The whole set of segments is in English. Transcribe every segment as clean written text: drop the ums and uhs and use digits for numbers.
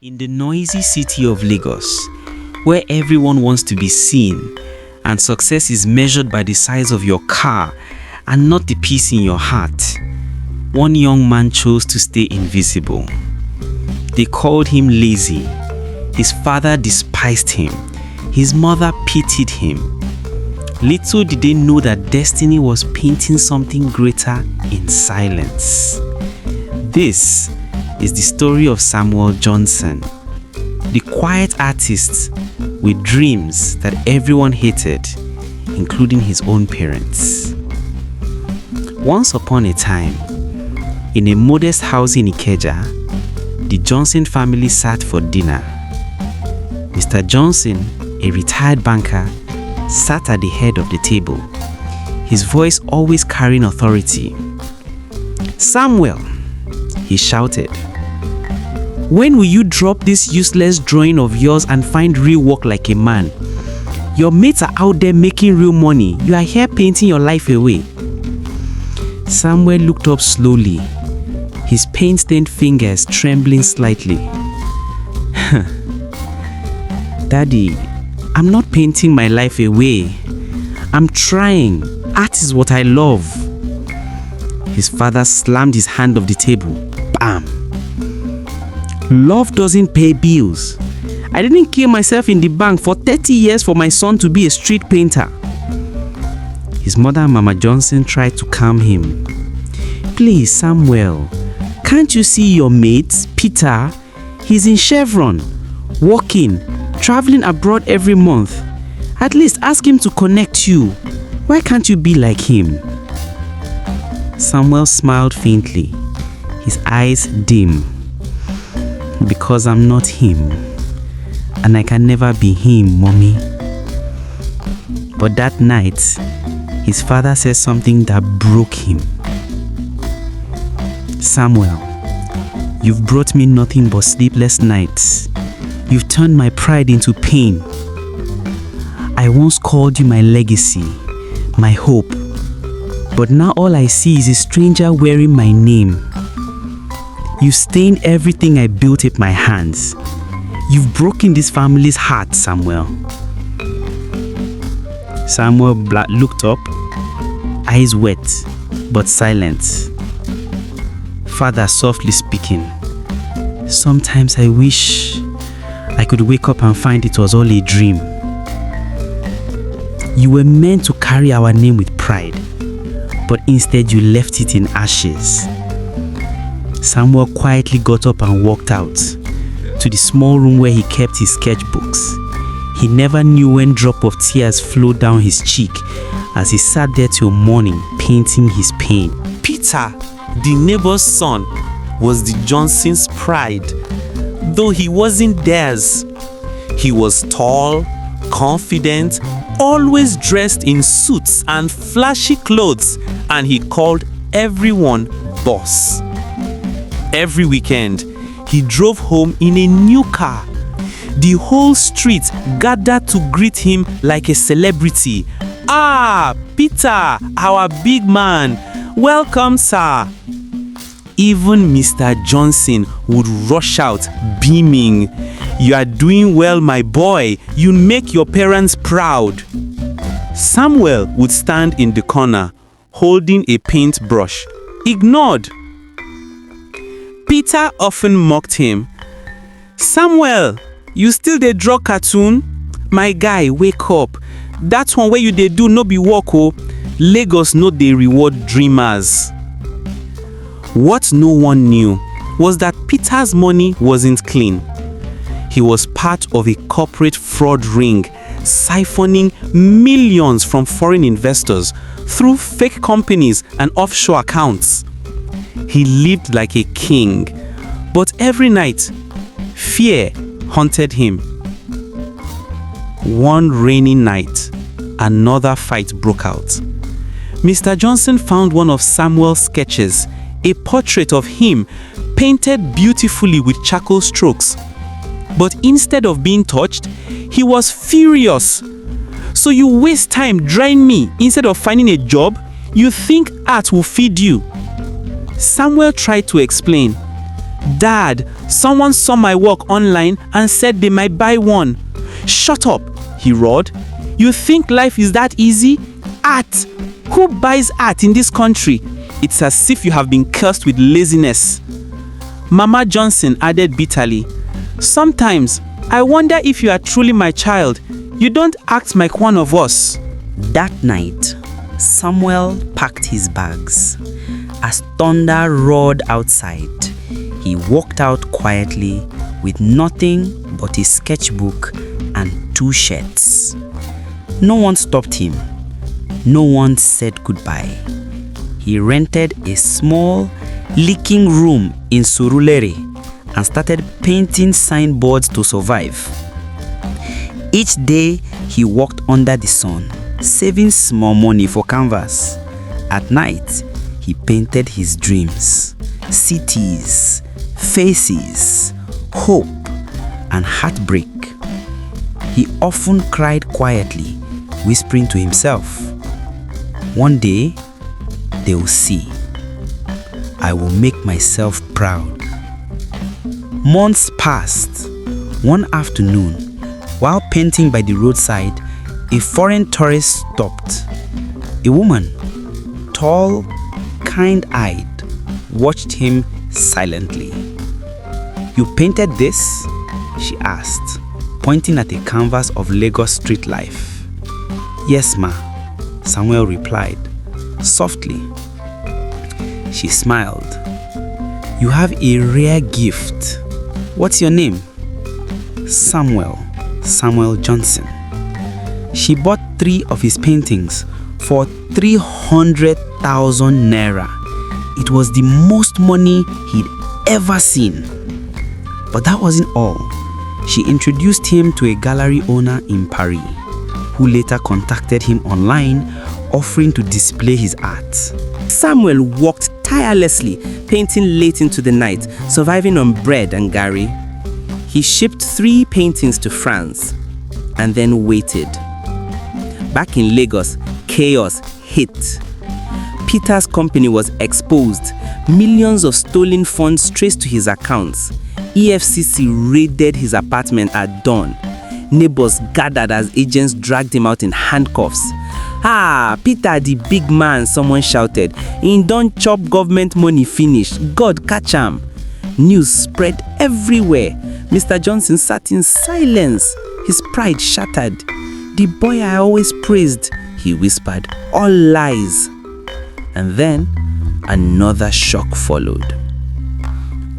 In the noisy city of Lagos, where everyone wants to be seen and success is measured by the size of your car and not the peace in your heart, one young man chose to stay invisible. They called him lazy. His father despised him. His mother pitied him. Little did they know that destiny was painting something greater in silence. This is the story of Samuel Johnson, the quiet artist with dreams that everyone hated, including his own parents. Once upon a time, in a modest house in Ikeja, the Johnson family sat for dinner. Mr. Johnson, a retired banker, sat at the head of the table, his voice always carrying authority. "Samuel," he shouted, "when will you drop this useless drawing of yours and find real work like a man? Your mates are out there making real money. You are here painting your life away." Samuel looked up slowly, his paint-stained fingers trembling slightly. "Daddy, I'm not painting my life away. I'm trying. Art is what I love." His father slammed his hand off the table. Bam! "Love doesn't pay bills. I didn't kill myself in the bank for 30 years for my son to be a street painter." His mother, Mama Johnson, tried to calm him. "Please, Samuel, can't you see your mate, Peter? He's in Chevron, working, traveling abroad every month. At least ask him to connect you. Why can't you be like him?" Samuel smiled faintly, his eyes dim. "Because I'm not him, and I can never be him, Mommy." But that night, his father said something that broke him. "Samuel, you've brought me nothing but sleepless nights. You've turned my pride into pain. I once called you my legacy, my hope, but now all I see is a stranger wearing my name. You stained everything I built with my hands. You've broken this family's heart, Samuel." Samuel looked up, eyes wet but silent. Father softly speaking, "Sometimes I wish I could wake up and find it was all a dream. You were meant to carry our name with pride, but instead you left it in ashes." Samuel quietly got up and walked out to the small room where he kept his sketchbooks. He never knew when drop of tears flowed down his cheek as he sat there till morning painting his pain. Peter, the neighbor's son, was the Johnsons' pride, though he wasn't theirs. He was tall, confident, always dressed in suits and flashy clothes, and he called everyone boss. Every weekend, he drove home in a new car. The whole street gathered to greet him like a celebrity. "Ah, Peter, our big man. Welcome, sir." Even Mr. Johnson would rush out, beaming. "You are doing well, my boy. You make your parents proud." Samuel would stand in the corner, holding a paintbrush, ignored. Peter often mocked him. "Samuel, you still dey draw cartoon? My guy, wake up. That one where you dey do no be work o. Lagos no dey reward dreamers." What no one knew was that Peter's money wasn't clean. He was part of a corporate fraud ring, siphoning millions from foreign investors through fake companies and offshore accounts. He lived like a king, but every night, fear haunted him. One rainy night, another fight broke out. Mr. Johnson found one of Samuel's sketches, a portrait of him painted beautifully with charcoal strokes. But instead of being touched, he was furious. "So you waste time drawing me instead of finding a job? You think art will feed you?" Samuel tried to explain. "Dad, someone saw my work online and said they might buy one." "Shut up," he roared. "You think life is that easy? Art! Who buys art in this country? It's as if you have been cursed with laziness." Mama Johnson added bitterly, "Sometimes I wonder if you are truly my child. You don't act like one of us." That night, Samuel packed his bags. As thunder roared outside, he walked out quietly with nothing but a sketchbook and 2 shirts. No one stopped him. No one said goodbye. He rented a small, leaking room in Surulere and started painting signboards to survive. Each day, he walked under the sun, saving small money for canvas. At night, he painted his dreams, cities, faces, hope, and heartbreak. He often cried quietly, whispering to himself, "One day, they will see. I will make myself proud." Months passed. One afternoon, while painting by the roadside, a foreign tourist stopped. A woman, tall, kind-eyed, watched him silently. "You painted this?" she asked, pointing at a canvas of Lagos street life. "Yes, ma," Samuel replied, softly. She smiled. "You have a rare gift. What's your name?" Samuel Johnson." She bought 3 of his paintings for 300,000 naira. It was the most money he'd ever seen. But that wasn't all. She introduced him to a gallery owner in Paris, who later contacted him online, offering to display his art. Samuel worked tirelessly, painting late into the night, surviving on bread and gari. He shipped 3 paintings to France and then waited. Back in Lagos, chaos hit. Peter's company was exposed. Millions of stolen funds traced to his accounts. EFCC raided his apartment at dawn. Neighbors gathered as agents dragged him out in handcuffs. "Ah, Peter the big man," someone shouted. "He don't chop government money finish. God catch him." News spread everywhere. Mr. Johnson sat in silence, his pride shattered. "The boy I always praised," he whispered, "all lies." And then another shock followed.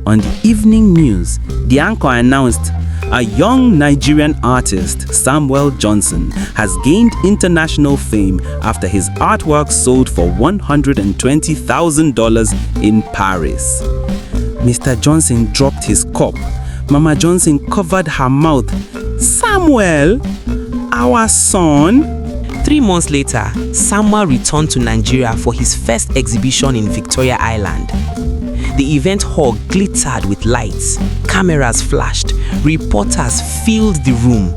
On the evening news, the anchor announced, "A young Nigerian artist, Samuel Johnson, has gained international fame after his artwork sold for $120,000 in Paris." Mr. Johnson dropped his cup. Mama Johnson covered her mouth. "Samuel, our son?" 3 months later, Samuel returned to Nigeria for his first exhibition in Victoria Island. The event hall glittered with lights, cameras flashed, reporters filled the room.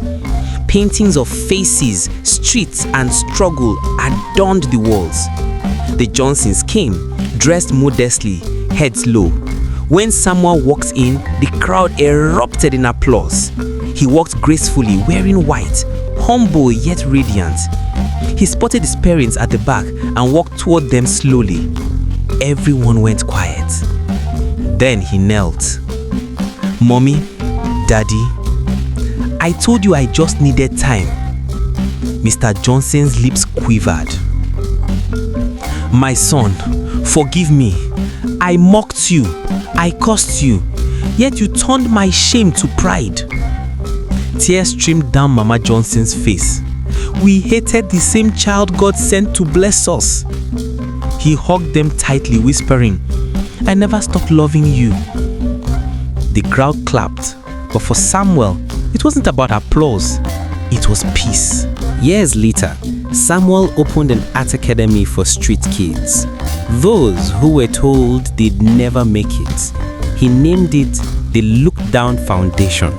Paintings of faces, streets, and struggle adorned the walls. The Johnsons came, dressed modestly, heads low. When Samuel walked in, the crowd erupted in applause. He walked gracefully, wearing white, humble yet radiant. He spotted his parents at the back and walked toward them slowly. Everyone went quiet. Then he knelt. "Mommy, Daddy, I told you I just needed time." Mr. Johnson's lips quivered. "My son, forgive me. I mocked you. I cursed you. Yet you turned my shame to pride." Tears streamed down Mama Johnson's face. "We hated the same child God sent to bless us." He hugged them tightly, whispering, "I never stopped loving you." The crowd clapped, but for Samuel, it wasn't about applause, it was peace. Years later, Samuel opened an art academy for street kids, those who were told they'd never make it. He named it the Look Down Foundation.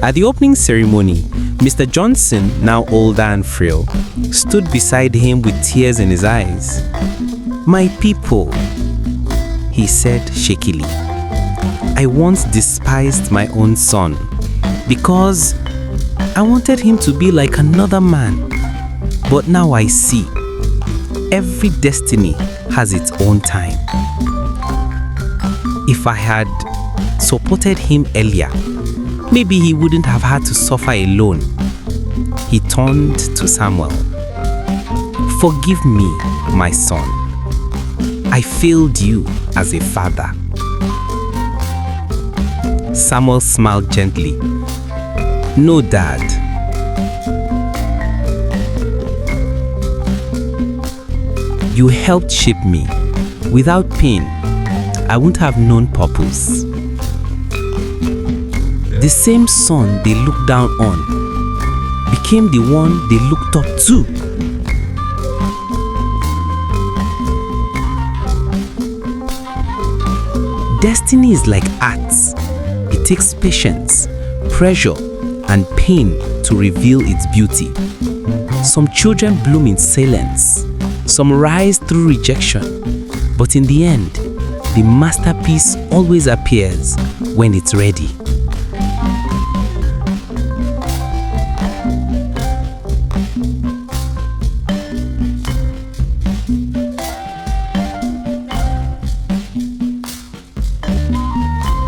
At the opening ceremony, Mr. Johnson, now older and frail, stood beside him with tears in his eyes. "My people," he said shakily, I once despised my own son because I wanted him to be like another man. But now I see every destiny has its own time. If I had supported him earlier, maybe he wouldn't have had to suffer alone. He turned to Samuel. Forgive me, my son. I failed you as a father. Samuel smiled gently. No, Dad. You helped shape me. Without pain, I wouldn't have known purpose. The same son they looked down on became the one they looked up to. Destiny is like art. It takes patience, pressure, and pain to reveal its beauty. Some children bloom in silence, some rise through rejection, but in the end, the masterpiece always appears when it's ready.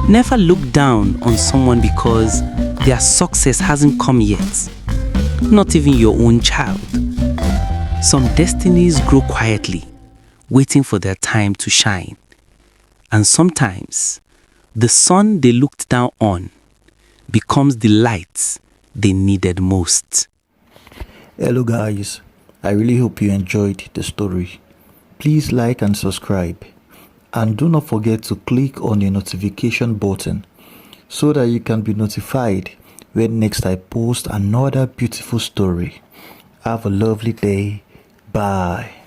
Never look down on someone because their success hasn't come yet. Not even your own child. Some destinies grow quietly, waiting for their time to shine. And sometimes, the sun they looked down on becomes the light they needed most. Hello guys, I really hope you enjoyed the story. Please like and subscribe. And do not forget to click on the notification button so that you can be notified when next I post another beautiful story. Have a lovely day. Bye.